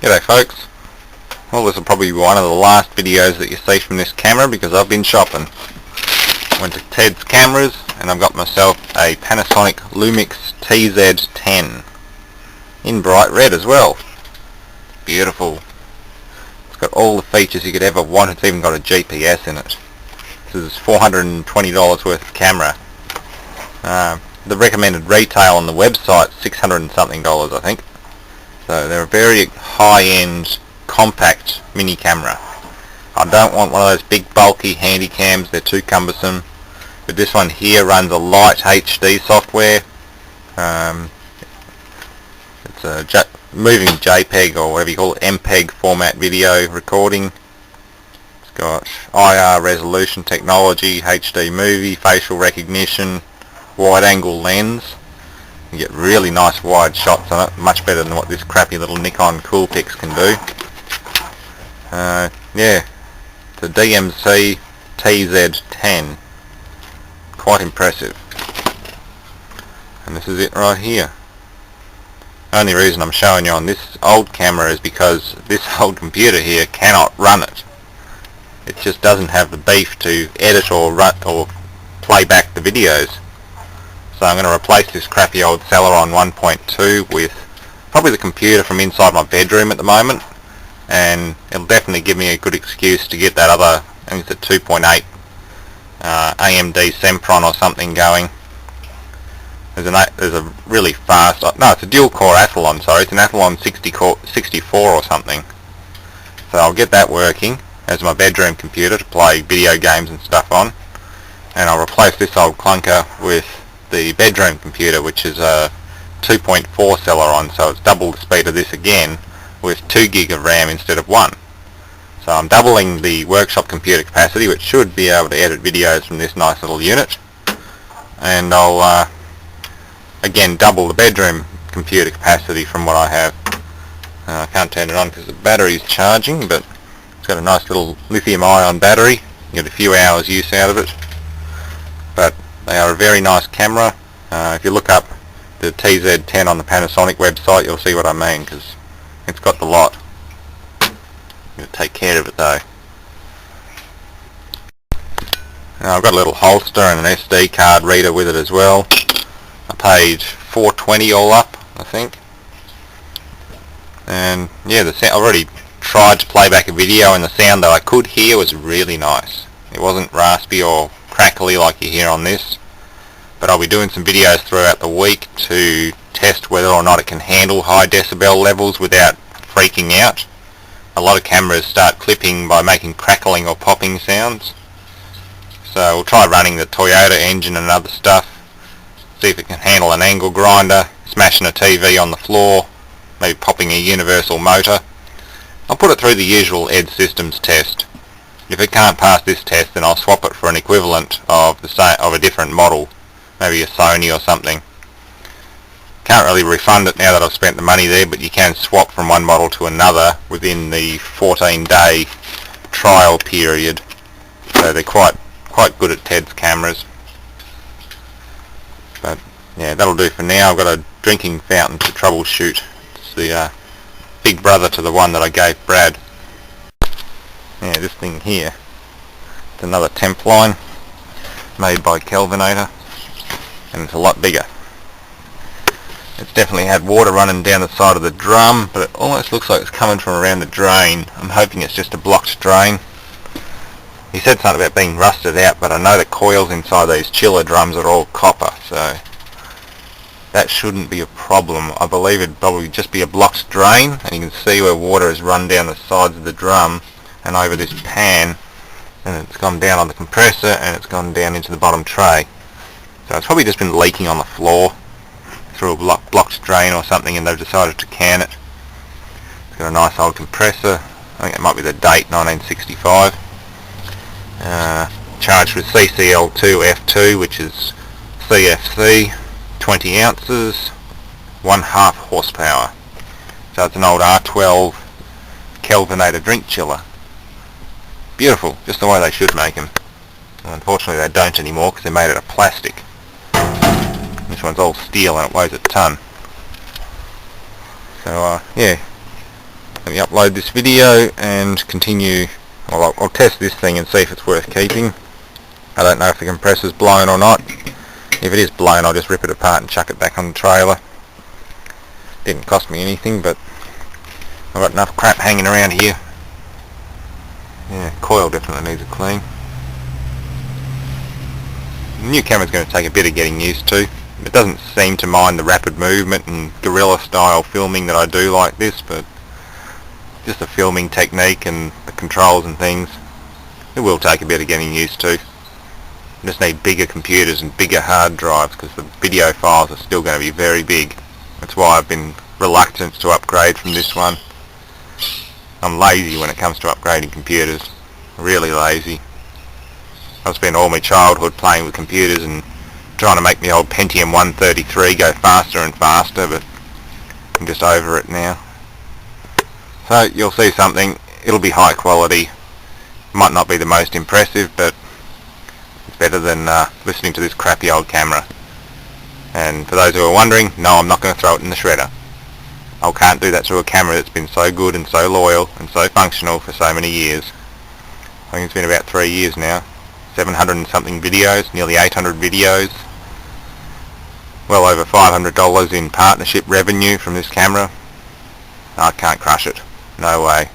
G'day folks. Well, this will probably be one of the last videos that you see from this camera because I've been shopping. Went to Ted's Cameras and I've got myself a Panasonic Lumix TZ10 in bright red as well. Beautiful. It's got all the features you could ever want. It's even got a GPS in it. This is $420 worth of camera. The recommended retail on the website $600 and something, I think. So they're a very high-end, compact mini camera. I don't want one of those big bulky handy cams, they're too cumbersome. But this one here runs a light HD software. It's a moving JPEG or whatever you call it, MPEG format video recording. It's got IR resolution technology, HD movie, facial recognition, wide angle lens. You get really nice wide shots on it, much better than what this crappy little Nikon Coolpix can do. Yeah, it's a DMC TZ10. Quite impressive. And this is it right here. Only reason I'm showing you on this old camera is because this old computer here cannot run it. It just doesn't have the beef to edit or play back the videos. So I'm going to replace this crappy old Celeron 1.2 with probably the computer from inside my bedroom at the moment, and it'll definitely give me a good excuse to get that other, I think it's a 2.8 AMD Sempron or something going. There's a really fast, no, it's a dual core Athlon, sorry, it's an Athlon 64 or something. So I'll get that working as my bedroom computer to play video games and stuff on, and I'll replace this old clunker with the bedroom computer, which is a 2.4 Celeron, so it's double the speed of this again with 2 gig of RAM instead of 1. So I'm doubling the workshop computer capacity, which should be able to edit videos from this nice little unit, and I'll again double the bedroom computer capacity from what I have. I can't turn it on because the battery's charging, but it's got a nice little lithium ion battery. You get a few hours use out of it. But they are a very nice camera. If you look up the TZ10 on the Panasonic website, you'll see what I mean, because it's got the lot. I'm going to take care of it though. Now, I've got a little holster and an SD card reader with it as well. I paid $420 all up, I think. And yeah, I've already tried to play back a video, and the sound that I could hear was really nice. It wasn't raspy or crackly like you hear on this. But I'll be doing some videos throughout the week to test whether or not it can handle high decibel levels without freaking out. A lot of cameras start clipping by making crackling or popping sounds. So we'll try running the Toyota engine and other stuff, see if it can handle an angle grinder, smashing a TV on the floor, maybe popping a universal motor. I'll put it through the usual Ed Systems test. If it can't pass this test, then I'll swap it for an equivalent of a different model. Maybe a Sony or something. Can't really refund it now that I've spent the money there, but you can swap from one model to another within the 14-day trial period. So they're quite good at Ted's cameras. But yeah, that'll do for now. I've got a drinking fountain to troubleshoot. It's the big brother to the one that I gave Brad. Yeah, this thing here. It's another temp line made by Kelvinator, and it's a lot bigger. It's definitely had water running down the side of the drum, but it almost looks like it's coming from around the drain. I'm hoping it's just a blocked drain. He said something about being rusted out, but I know the coils inside these chiller drums are all copper, so that shouldn't be a problem. I believe it'd probably just be a blocked drain, and you can see where water has run down the sides of the drum and over this pan, and it's gone down on the compressor and it's gone down into the bottom tray. So it's probably just been leaking on the floor through a blocked drain or something, and they've decided to can it. It's got a nice old compressor. I think it might be the date, 1965. Charged with CCL2F2, which is CFC, 20 ounces, 1/2 horsepower. So it's an old R12 Kelvinator drink chiller. Beautiful, just the way they should make them. Unfortunately they don't anymore because they're made out of plastic. This one's all steel and it weighs a ton. So yeah, the upload this video and continue. Well, I'll test this thing and see if it's worth keeping. I don't know if the compressor's blown or not. If it is blown, I'll just rip it apart and chuck it back on the trailer. Didn't cost me anything, but I've got enough crap hanging around here. Yeah, coil definitely needs a clean. The new camera's going to take a bit of getting used to. It doesn't seem to mind the rapid movement and guerrilla style filming that I do like this, but just the filming technique and the controls and things, it will take a bit of getting used to. You just need bigger computers and bigger hard drives because the video files are still going to be very big. That's why I've been reluctant to upgrade from this one. I'm lazy when it comes to upgrading computers. Really lazy. I've spent all my childhood playing with computers and trying to make my old Pentium 133 go faster and faster, but I'm just over it now. So you'll see something. It'll be high quality. Might not be the most impressive, but it's better than listening to this crappy old camera. And for those who are wondering, no, I'm not going to throw it in the shredder. I can't do that to a camera that's been so good and so loyal and so functional for so many years. I think it's been about 3 years now. 700 and something videos, nearly 800 videos. Well over $500 in partnership revenue from this camera. I can't crush it. No way.